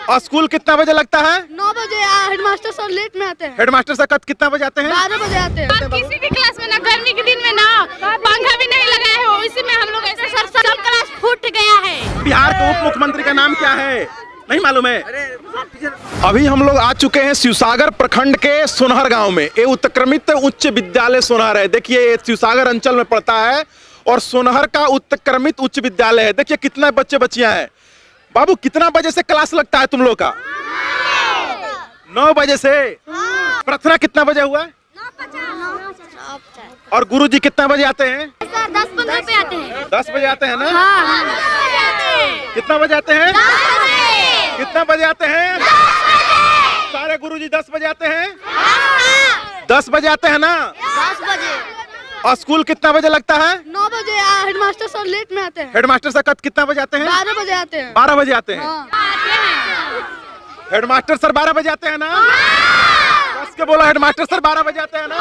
और स्कूल कितना बजे लगता है? 9 बजे। हेडमास्टर सर लेट में आते हैं। हेडमास्टर सर कितना बजे आते हैं? 12 बजे आते हैं। किसी भी क्लास में ना गर्मी के दिन में ना पंखा भी नहीं लगाए हो, इसी में हम लोग ऐसे सब क्लास फूट गया है। बिहार के उप मुख्यमंत्री का नाम क्या है? नहीं मालूम है? अभी हम लोग आ चुके हैं शिवसागर प्रखंड के सोनहर गांव में। ये उत्क्रमित उच्च विद्यालय सोनहर है। देखिए ये शिवसागर अंचल में पड़ता है और सोनहर का उत्क्रमित उच्च विद्यालय है। देखिए कितना बच्चे बच्चियां हैं। बाबू कितना बजे से क्लास लगता है तुम लोग का? 9 बजे से। प्रार्थना कितना बजे हुआ है? 9:50। और गुरुजी कितना बजे आते हैं? 10-15 पे आते हैं। 10 बजे आते हैं ना? हाँ। कितना बजे आते हैं? 10 बजे। कितना बजे आते हैं? सारे गुरुजी 10 बजे आते हैं? 10 बजे आते हैं ना? 10 बजे। और स्कूल कितना बजे लगता है? 9 बजे। हेडमास्टर सर लेट में आते हैं। हेडमास्टर सर कितना बजे आते हैं? 12 बजे आते हैं। 12 बजे आते हैं। हाँ। हेडमास्टर सर 12 बजे आते हैं ना? कस के बोला हेडमास्टर सर 12 बजे आते हैं ना?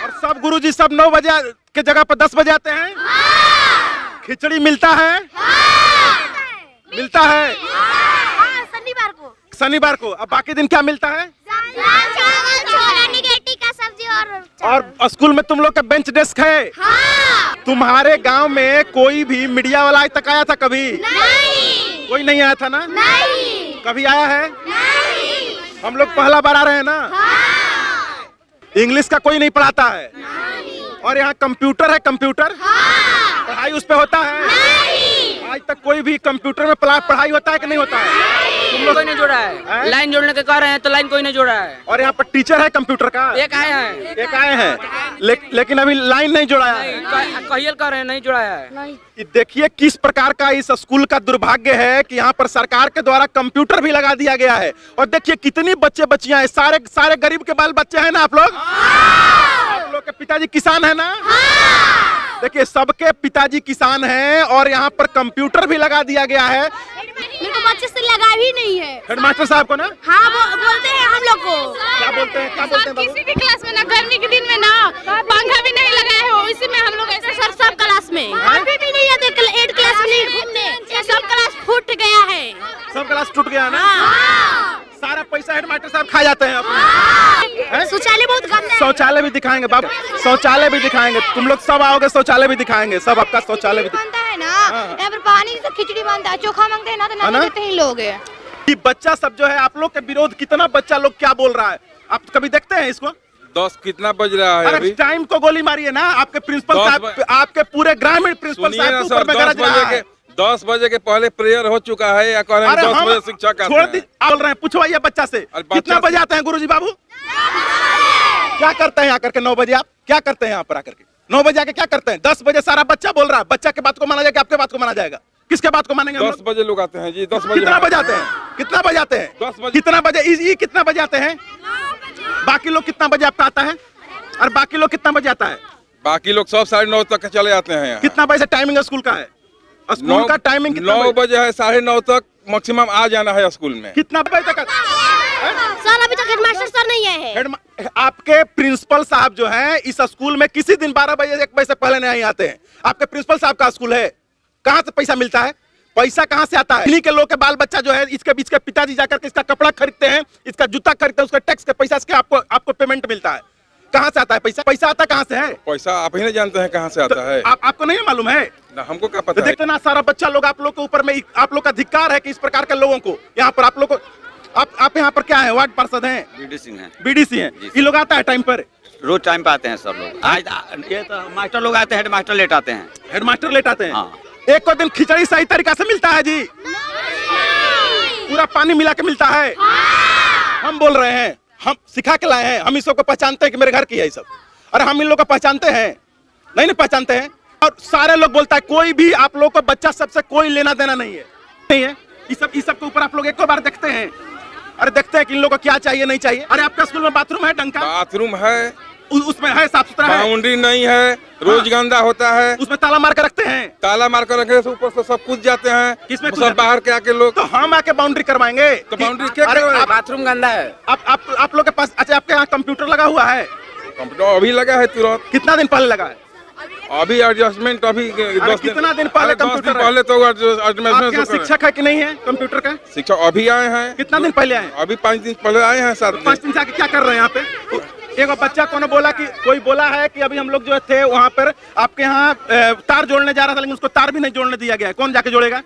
और सब गुरुजी सब 9 बजे के जगह पर 10 बजे आते हैं। खिचड़ी मिलता है? मिलता है शनिवार को। शनिवार को। अब बाकी दिन क्या मिलता है? का सब्जी और स्कूल में तुम लोग का बेंच डेस्क है? हाँ। तुम्हारे गांव में कोई भी मीडिया वाला आज तक आया था कभी? नहीं। कोई नहीं आया था ना? नहीं। कभी आया है? नहीं। हम लोग पहला बार आ रहे हैं ना? हाँ। इंग्लिश का कोई नहीं पढ़ाता है? नहीं। और यहाँ कंप्यूटर है? कंप्यूटर हाँ। पढ़ाई उस पे होता है? नहीं। आज तक कोई भी कंप्यूटर में पढ़ाई होता है कि नहीं होता है? तुम लोग कोई नहीं जोड़ा है। लाइन जोड़ने के कह रहे हैं तो लाइन कोई नहीं जोड़ा है। और यहाँ पर टीचर है कंप्यूटर का? एक आए हैं। एक आए हैं लेकिन अभी लाइन नहीं जोड़ाया है। कहियल कह रहे हैं नहीं जोड़ाया है। ये देखिए किस प्रकार का इस स्कूल का दुर्भाग्य है कि यहाँ पर सरकार के द्वारा कंप्यूटर भी लगा दिया गया है। और देखिए कितनी बच्चे बच्चियां हैं। सारे गरीब के बाल बच्चे हैं ना आप लोग? आप लोग के पिताजी किसान है ना? देखिए सबके पिताजी किसान हैं और यहाँ पर कंप्यूटर भी लगा दिया गया है। मेरे को बच्चे से लगा ही नहीं है। हेडमास्टर साहब को ना? हाँ बोलते हैं हम लोग को। क्या बोलते हैं? क्या बोलते हैं बाबू? किसी भी क्लास में ना गर्मी के दिन में ना पंखा भी नहीं लगाए हो, इसी में हम लोग ऐसे सब क्लास में अभी भी नहीं आते। 8 क्लास में नहीं घूमते। सब क्लास फूट गया है। सब क्लास टूट गया ना? हाँ। सारा पैसा हेडमास्टर साहब खा जाते हैं अपने। शौचालय बहुत गंदा है। शौचालय भी दिखाएंगे बाबू, शौचालय भी दिखाएंगे। तुम लोग सब आओगे शौचालय भी दिखाएंगे। सब आपका शौचालय भी बनता है ना। यहाँ पर पानी से खिचड़ी बनता है, चोखा मांगते हैं ना तो नहीं देते हैं लोग। कि बच्चा सब जो है आप लोग के विरोध कितना बच्चा लोग क्या बोल रहा है आप कभी देखते हैं इसको? 10 कितना बज रहा है अभी? टाइम को गोली मारी है ना आपके प्रिंसिपल साहब, आपके पूरे ग्रामीण प्रिंसिपल साहब के ऊपर में गरज रहा है। 10 बजे के पहले प्रेयर हो चुका है या कह रहे हैं 10 बजे शिक्षा का? छोड़ दी बोल रहे हैं। पूछवाइए बच्चा से कितना बजे आते हैं गुरुजी बाबू? क्या करते हैं यहाँ करके 9 बजे? आप क्या करते हैं यहाँ पर आकर के 9 बजे आके क्या करते हैं? 10 बजे सारा बच्चा बोल रहा है। बच्चा के बात को माना जाएगा? आपके बात को माना जाएगा? किसके बात को मानेंगे? 10 बजे लोग आते हैं जी। 10 बजे कितना बजे आते हैं? कितना बजे आते हैं? 10 बजे। कितना बजे? ये कितना बजे आते हैं? बाकी लोग कितना बजे आपका आता है? और बाकी लोग कितना बजे आता है? बाकी लोग सब 9:30 तक चले आते हैं। कितना बजे से टाइमिंग है स्कूल का? है स्कूल का टाइमिंग 9 बजे है। 9:30 तक मैक्सिमम आ जाना है स्कूल में। कितना बजे तक? सर अभी तक हेडमास्टर सर नहीं आए हैं। आपके प्रिंसिपल साहब जो हैं इस स्कूल में किसी दिन 12 बजे 1 बजे से पहले नहीं आते हैं। आपके प्रिंसिपल साहब का स्कूल है, कहाँ से पैसा मिलता है? पैसा कहाँ से आता है? इन्हीं के लोग के बाल बच्चा जो है इसके बीच के पिताजी जाकर के इसका कपड़ा खरीदते हैं, इसका जूता खरीदते हैं, उसका टैक्स के पैसा से आपको पेमेंट मिलता है। कहाँ से आता है पैसा? पैसा आता कहाँ से है? पैसा आप ही नहीं जानते हैं कहाँ से आता है। आपको नहीं मालूम है ना? हमको क्या तो पता है? देखते ना सारा बच्चा लोग आप लोग के ऊपर में आप लोग का धिक्कार है कि इस प्रकार के लोगों को यहाँ पर आप लोग को आप यहाँ पर क्या है? वार्ड पार्षद हैं? बीडीसी हैं। बीडीसी हैं। ये लोग आता है टाइम पर? रोज टाइम पे आते हैं सर लोग। आज ये तो मास्टर लोग आते हैं, हेडमास्टर लेट आते हैं। हेडमास्टर लेट आते हैं? हाँ। एक को दिन खिचड़ी सही तरीका से मिलता है जी? पूरा पानी मिला के मिलता है? हम बोल रहे हैं, हम सिखा के लाए हैं। हम इस सबको पहचानते हैं कि मेरे घर की है ये सब। अरे हम इन लोग को पहचानते हैं? नहीं पहचानते हैं। और सारे लोग बोलता है कोई भी आप लोग को बच्चा सबसे कोई लेना देना नहीं है। नहीं है इस सब के ऊपर आप लोग एक बार देखते हैं। अरे देखते हैं कि इन लोगों को क्या चाहिए नहीं चाहिए। अरे आपका स्कूल में बाथरूम है? ढंग का बाथरूम है? उसमें है? साफ सुथरा है? बाउंड्री नहीं है, रोज गंदा होता है। उसमें ताला मार कर रखते हैं? ताला मार कर रखे, ऊपर से सब कूद जाते हैं। किसमें सब बाहर के आके लोग? तो हम आके बाउंड्री करवाएंगे। तो बाउंड्री क्या? बाथरूम गंदा है। आप लोग के पास? अच्छा आपके यहाँ कंप्यूटर लगा हुआ है? कंप्यूटर अभी लगा है तुरंत। कितना दिन पहले लगा है? अभी एडजस्टमेंट अभी कितना दिन पहले कंप्यूटर पहले तो एडजस्टमेंट शिक्षक है कि नहीं है कंप्यूटर का शिक्षक अभी आए हैं। कितना दिन पहले आए? अभी 5 दिन पहले आए हैं सर। 5 दिन से आके क्या कर रहे हैं यहाँ पे? एक बच्चा कौन बोला कि कोई बोला है कि अभी हम लोग जो थे वहाँ पर आपके यहाँ तार जोड़ने जा रहा था, लेकिन उसको तार भी नहीं जोड़ने दिया गया है। कौन जाके जोड़ेगा?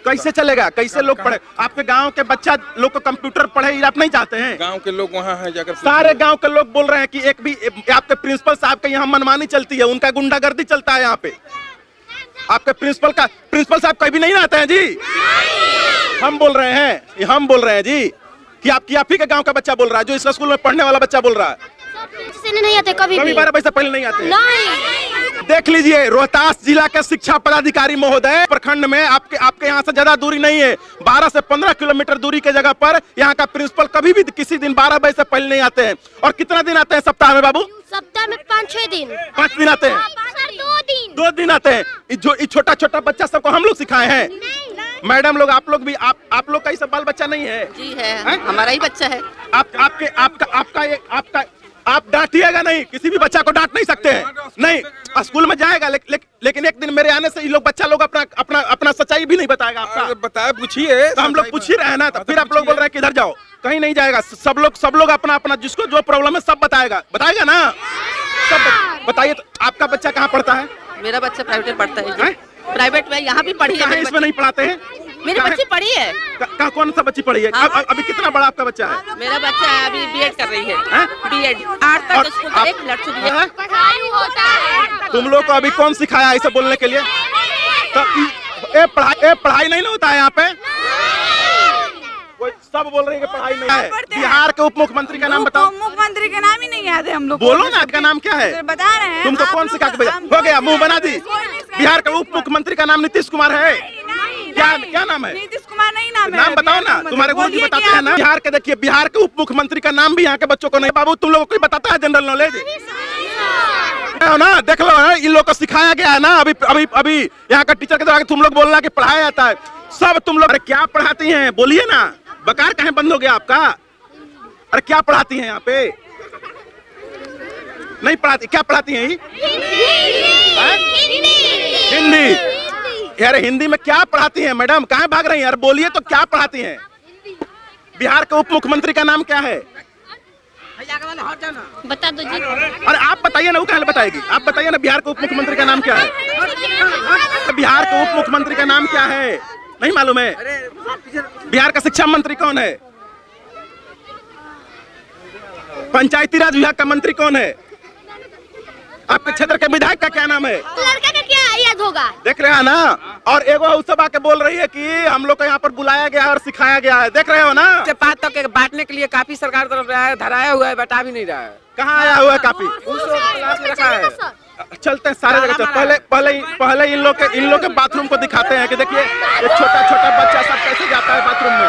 कैसे चलेगा? कैसे लोग पढ़े? आपके गांव के बच्चा लोग को कंप्यूटर पढ़े, आप नहीं चाहते हैं? गांव के लोग वहाँ हैं जाकर सारे गांव के लोग बोल रहे हैं कि एक भी आपके प्रिंसिपल साहब के यहाँ मनमानी चलती है, उनका गुंडागर्दी चलता है यहाँ पे। आपके प्रिंसिपल साहब कभी नहीं आते हैं जी। हम बोल रहे हैं जी कि आप ही के गांव का बच्चा बोल रहा है, जो इस स्कूल में पढ़ने वाला बच्चा बोल रहा है। नहीं आते कभी 12 बजे से पहले नहीं आते। नहीं। देख लीजिए, रोहतास जिला के शिक्षा पदाधिकारी महोदय, प्रखंड में आपके यहाँ से ज्यादा दूरी नहीं है, 12 से 15 किलोमीटर दूरी के जगह पर यहाँ का प्रिंसिपल कभी भी किसी दिन 12 बजे से पहले नहीं आते हैं। और कितना दिन आते हैं सप्ताह में बाबू? सप्ताह में 5-6 दिन। 5 दिन आते हैं? 2 दिन आते हैं। जो छोटा छोटा बच्चा सबको हम लोग सिखाए हैं। मैडम लोग, आप लोग भी, आप लोग का ही सब बाल बच्चा नहीं है? जी है, हमारा ही बच्चा है। आप डांटिएगा नहीं, किसी भी बच्चा को डांट नहीं सकते हैं। नहीं, स्कूल में जाएगा लेकिन एक दिन मेरे आने से ये लोग बच्चा लोग अपना सच्चाई भी नहीं बताएगा आपका। बताए पूछिए तो हम लोग पूछ ही रहे हैं ना, तो फिर आप लोग बोल रहे हैं कि इधर जाओ। कहीं नहीं जाएगा। सब लोग अपना जिसको जो प्रॉब्लम है सब बताएगा ना। सब बताइए। तो आपका बच्चा कहाँ पढ़ता है? मेरा बच्चा प्राइवेट में पढ़ता है। प्राइवेट में यहाँ भी पढ़ी है। इसमें नहीं पढ़ाते हैं? मेरी बच्ची पढ़ी है। कौन सा बच्ची पढ़ी है? अभी कितना बड़ा आपका बच्चा है? मेरा बच्चा है अभी बीएड कर रही है। बीएड 8 तक स्कूल का एक लड़की है। पढ़ाई होता है। तुम लोग को अभी कौन सिखाया ऐसे बोलने के लिए? तो पढ़ाई नहीं होता है यहाँ पे? सब बोल रहे हैं कि पढ़ाई नहीं है। बिहार के उप मुख्यमंत्री का नाम बताओ। मुख्यमंत्री का नाम ही नहीं याद है हम लोग। बोलो ना, आपका नाम क्या है? बता रहे हैं। तुमको कौन सिखा के भेजा? हो गया, मुंह बना दी। बिहार के उप मुख्यमंत्री का नाम नीतीश कुमार है। क्या नाम है? नीतीश कुमार नहीं नाम है। नाम बताओ ना, तुम्हारे गुरुजी बताते हैं ना। बिहार के देखिए, बिहार के उप मुख्यमंत्री का नाम भी यहाँ के बच्चों को नहीं। बाबू, तुम लोगों को बताता है जनरल नॉलेज ना? देख लो, इन लोग को सिखाया गया है ना। अभी यहाँ का टीचर के द्वारा तुम लोग बोलना कि पढ़ाया जाता है। सब तुम लोग क्या पढ़ाती हैं? बोलिए ना। बकार कहीं बंद हो गया आपका? अरे क्या पढ़ाती हैं यहाँ पे? नहीं पढ़ाती? क्या पढ़ाती हैं? हिंदी। यार हिंदी में क्या पढ़ाती हैं मैडम? कहाँ भाग रही हैं यार? बोलिए तो, क्या पढ़ाती हैं? बिहार के उप मुख्यमंत्री का नाम क्या है? बता दो जी। अरे आप बताइए ना, वो कहाँ बताएगी? आप बताइए ना, बिहार के उप मुख्यमंत्री का नाम क्या है? बिहार के उप मुख्यमंत्री का नाम क्या है? नहीं मालूम है? बिहार का शिक्षा मंत्री कौन है? पंचायती राज विभाग का मंत्री कौन है? आपके क्षेत्र के विधायक का क्या नाम है? लड़का का क्या याद होगा? देख रहे हैं ना। और एगो सब आके बोल रही है कि हम लोग को यहाँ पर बुलाया गया और सिखाया गया है। देख रहे हो ना। बांटने के लिए काफी सरकार तरफ धराया हुआ है, बता भी नहीं रहा है। कहाँ आया हुआ है काफी? क्लास में रखा है। चलते हैं सारे जगह। पहले इन लोग के बाथरूम को दिखाते हैं कि देखिए ये छोटा बच्चा सब कैसे जाता है बाथरूम में।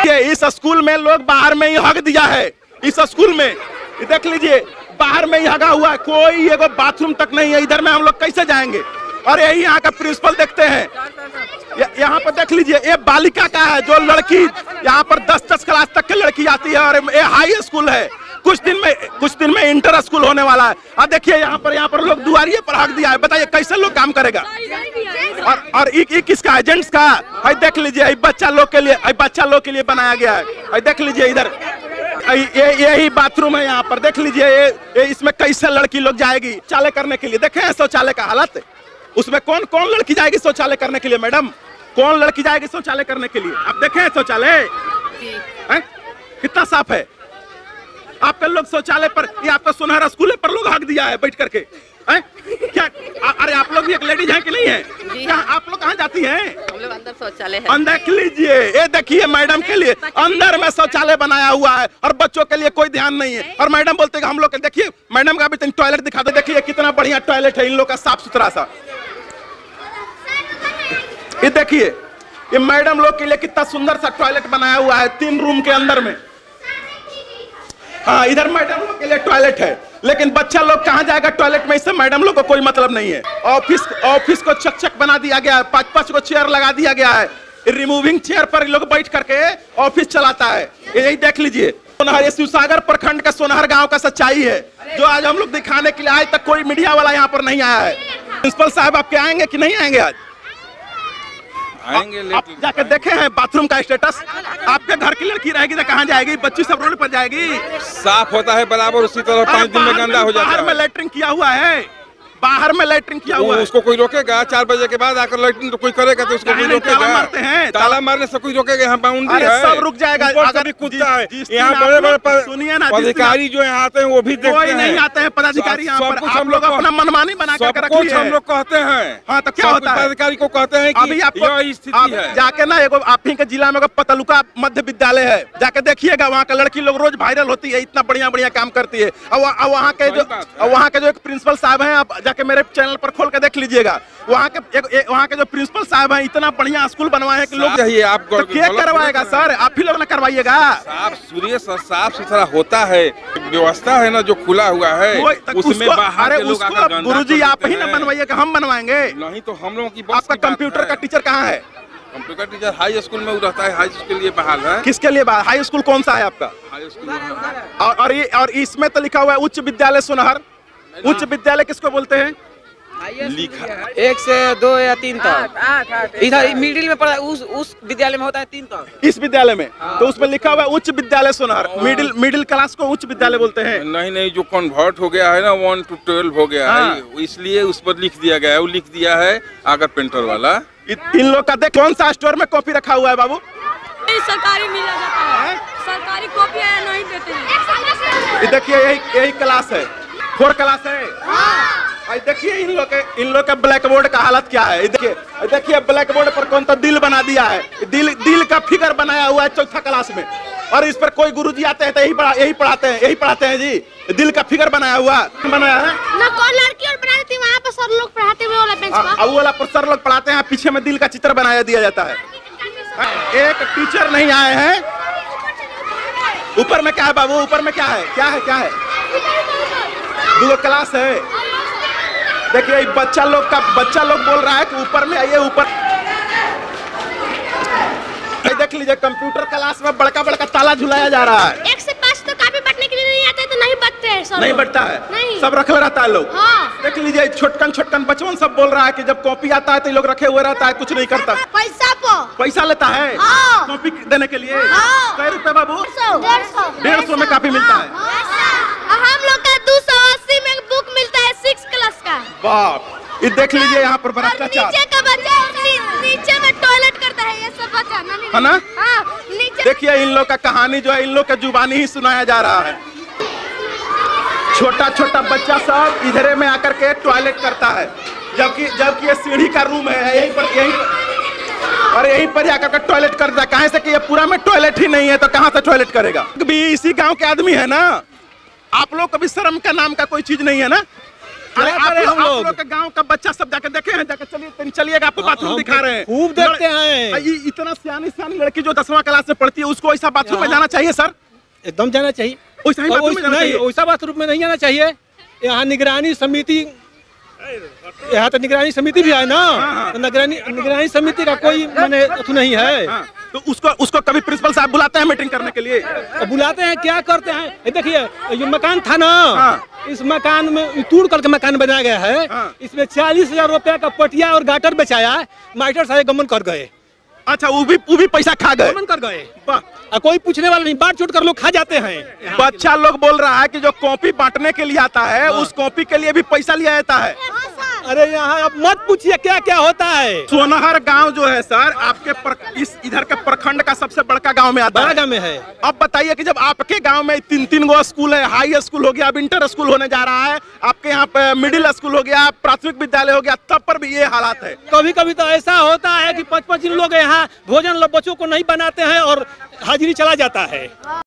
ये इस स्कूल में लोग बाहर में ही हक दिया है। इस स्कूल में देख लीजिए, बाहर में ही हगा हुआ है, कोई एगो बाथरूम तक नहीं है। इधर में हम लोग कैसे जाएंगे? और यही यहाँ का प्रिंसिपल देखते हैं। यहाँ पर देख लीजिए, ये बालिका का है, जो लड़की यहाँ पर 10 क्लास तक की लड़की आती है। और ये हाई स्कूल है। कुछ दिन में इंटर स्कूल होने वाला है। अब देखिए यहाँ पर लोग दुआरिये पर हक दिया है। बताइए कैसे लोग काम करेगा? और ये किसका है? जेंट्स का है। देख लीजिए, बच्चा लोग के लिए बनाया गया है। देख लीजिए इधर, यही बाथरूम है यहाँ पर। देख लीजिए, ये इसमें कैसे लड़की लोग जाएगी शौचालय करने के लिए? देखे शौचालय का हालत? उसमें कौन लड़की जाएगी शौचालय करने के लिए? मैडम, कौन लड़की जाएगी शौचालय करने के लिए? आप देखें शौचालय कितना साफ है। आपके लोग शौचालय पर, ये आपका सुनहरा स्कूल पर लोग हक दिया है बैठ करके। क्या? अरे आप लोग भी एक लेडीज हैं कि नहीं है? क्या आप लोग कहाँ जाती हैं? हम लोग अंदर शौचालय है। अंदर देख लीजिए, ये देखिए मैडम के लिए अंदर में शौचालय बनाया हुआ है और बच्चों के लिए कोई ध्यान नहीं है। और मैडम बोलते हैं हम लोग, देखिए मैडम का भी टॉयलेट दिखा दो। देखिए कितना बढ़िया टॉयलेट है इन लोग का, साफ सुथरा सा। ये देखिए, ये मैडम लोग के लिए कितना सुंदर सा टॉयलेट बनाया हुआ है 3 रूम के अंदर में। हाँ, इधर मैडम लोग के लिए टॉयलेट है, लेकिन बच्चा लोग कहाँ जाएगा टॉयलेट में? इससे मैडम लोग को कोई मतलब नहीं है। ऑफिस को चक बना दिया गया है। 5-5 को चेयर लगा दिया गया है। रिमूविंग चेयर पर लोग बैठ करके ऑफिस चलाता है। यही देख लीजिए, सोनहर, शिवसागर प्रखंड का सोनहर गांव का सच्चाई है, जो आज हम लोग दिखाने के लिए, आज तक कोई मीडिया वाला यहाँ पर नहीं आया है। प्रिंसिपल साहब आपके आएंगे कि नहीं आएंगे आज? आएंगे आप जाके देखे हैं बाथरूम का स्टेटस? आपके घर की लड़की रहेगी तो कहाँ जाएगी? बच्ची सब रोड पर जाएगी। साफ होता है बराबर, उसी तरह 5 दिन में गंदा हो जाता है। बाहर में लैट्रिन किया हुआ है, बाहर में लैट्रिन किया हुआ है। उसको कोई रोकेगा? 4 बजे के बाद आकर लैट्रिन तो कोई करेगा तो उसको कोई रोकेगा? ताला मारते हैं, ताला मारने से कोई रोकेगा? यहाँ बाउंड्री है, सब रुक जाएगा। अगर कुत्ता है यहाँ, बड़े बड़े सुनिए ना, अधिकारी जो यहाँ आते हैं वो भी देखते हैं। कोई नहीं आते हैं पदाधिकारी यहाँ पर। आप लोग अपना मनमानी बना कर रख लिए हैं। हम लोग कहते हैं। हाँ तो क्या होता है? अधिकारी को कहते हैं अभी आपको स्थिति है। जाके ना एगो आप ही के जिला में पतलुका मध्य विद्यालय है, जाके देखिएगा। वहाँ का लड़की लोग रोज वायरल होती है, इतना बढ़िया बढ़िया काम करती है। और वहाँ के जो एक प्रिंसिपल साहब हैं, आप जाके मेरे चैनल पर खोल के देख लीजिएगा। वहाँ के जो प्रिंसिपल साहब हैं, इतना बढ़िया स्कूल बनवाए हैं कि लोग आप तो क्या करवाएगा सर? आप ही लोग ना करवाइएगा। साफ सुथरा होता है, व्यवस्था है ना जो खुला हुआ है, उसमें बाहर के लोग आकर गंदा गुरुजी आप ही ना बनवाइएगा, हम बनवाएंगे। नहीं तो हम लोगों की आपका कंप्यूटर का टीचर कहाँ है? कंप्यूटर टीचर हाई स्कूल में रहता है, हाई स्कूल के लिए बहाल है। किसके लिए बहाल? हाई स्कूल कौन सा है आपका? हाई स्कूल और इसमें तो लिखा हुआ है उच्च विद्यालय सोनहर। उच्च विद्यालय किसको बोलते हैं? लिखा 1 से 2 या 3 तक। इधर मिडिल में पड़ा, उस विद्यालय में होता है 3 तक। इस विद्यालय में तो उसमें लिखा हुआ है उच्च विद्यालय सोनहर। मिडिल क्लास को उच्च विद्यालय बोलते हैं। नहीं, जो कन्वर्ट हो गया है ना 1 to 12 हो गया है, इसलिए उस पर लिख दिया गया है। वो लिख दिया है आकर पेंटर वाला। इन लोग का देख कौन सा स्टोर में कॉपी रखा हुआ है बाबू? सरकारी मिला जाता है, सरकारी कॉपी नहीं देते हैं। देखिए यही क्लास है, 4 क्लास है। देखिए इन लोग के ब्लैक बोर्ड का हालत क्या है। देखिए ब्लैक बोर्ड पर कौन सा दिल बना दिया है, दिल का फिगर बनाया हुआ है 4th क्लास में। और इस पर कोई गुरुजी आते हैं तो यही पढ़ाते हैं जी। दिल का फिगर बनाया हुआ बनाया है ना। कौन लड़की और बना देती, वहाँ पर सर लोग पढ़ाते हुए वाला बेंच पर। वो वाला पर सर लोग पढ़ाते हैं, पीछे में दिल का चित्र बनाया दिया जाता है। एक टीचर नहीं आए हैं। ऊपर में क्या है बाबू? ऊपर में क्या है? क्या है? 2 क्लास है। देखिए बच्चा लोग बोल रहा है कि ऊपर में आइए ऊपर। देख लीजिए कंप्यूटर क्लास में बड़का ताला झुलाया जा रहा है। 1 से 5 तो काफी बटने के लिए नहीं आते तो नहीं बटते हैं सर। नहीं बटता है, नहीं। सब रखे रहता है लोग। हाँ। देख लीजिए छोटकन बचपन सब बोल रहा है कि जब कॉपी आता है तो लोग रखे हुए रहता है, कुछ नहीं करता। पैसा लेता है कॉपी देने के लिए। कै रुपए बाबू? 150 में कॉपी मिलता है। हम लोग का 280 में बुक मिलता है 6 क्लास का। बाप, ये देख लीजिए यहाँ पर भ्रष्टाचार। नीचे का बच्चा नीचे में टॉयलेट करता है, ये सब बच्चा है ना? नीचे। देखिए इन लोग का कहानी जो है इन लोग का जुबानी ही सुनाया जा रहा है। छोटा बच्चा सब इधरे में आकर के टॉयलेट करता है, जबकि ये सीढ़ी का रूम है, यहीं पर जाकर के टॉयलेट करता है। कहाँ से कि ये पूरा में टॉयलेट ही नहीं है तो कहाँ से टॉयलेट करेगा? भी इसी गांव के आदमी है ना। आप लोग कभी शर्म का नाम का कोई चीज नहीं है ना? अरे आप लोग के गांव का बच्चा सब जाके देखे हैं? जाके चलिएगा, आपको बाथरूम दिखा रहे हैं। खूब देखते हैं। इतना सियानी लड़की जो 10वां क्लास में पढ़ती है उसको ऐसा बाथरूम में जाना चाहिए सर? एकदम जाना चाहिए। वैसा बाथरूम में नहीं जाना चाहिए। यहाँ निगरानी समिति, यहाँ तो निगरानी समिति भी है ना। तो निगरानी समिति का कोई माने नहीं है। तो उसको कभी प्रिंसिपल साहब बुलाते हैं मीटिंग करने के लिए? बुलाते हैं, क्या करते हैं? देखिए ये मकान था ना, इस मकान में तोड़ करके मकान बनाया गया है। इसमें 40,000 रुपया का पटिया और गाटर बेचाया, मास्टर साहब गमन कर गए। अच्छा, वो भी पैसा खा गए, गमन कर गए। कोई पूछने वाला नहीं, बांट चूट कर लोग खा जाते हैं। बच्चा लोग बोल रहा है कि जो कॉपी बांटने के लिए आता है उस कॉपी के लिए भी पैसा लिया जाता है। अरे यहाँ अब मत पूछिए क्या क्या होता है। सोनहर गांव जो है सर आपके इधर के प्रखंड का सबसे बड़का गांव में आता है। बड़ा गांव में है। अब बताइए कि जब आपके गांव में 3 गो स्कूल है, हाई स्कूल हो गया, अब इंटर स्कूल होने जा रहा है, आपके यहाँ पे मिडिल स्कूल हो गया, प्राथमिक विद्यालय हो गया, तब पर भी ये हालात है। कभी तो ऐसा होता है कि 5-5 लोग यहाँ भोजन बच्चों को नहीं बनाते हैं और हाजिरी चला जाता है।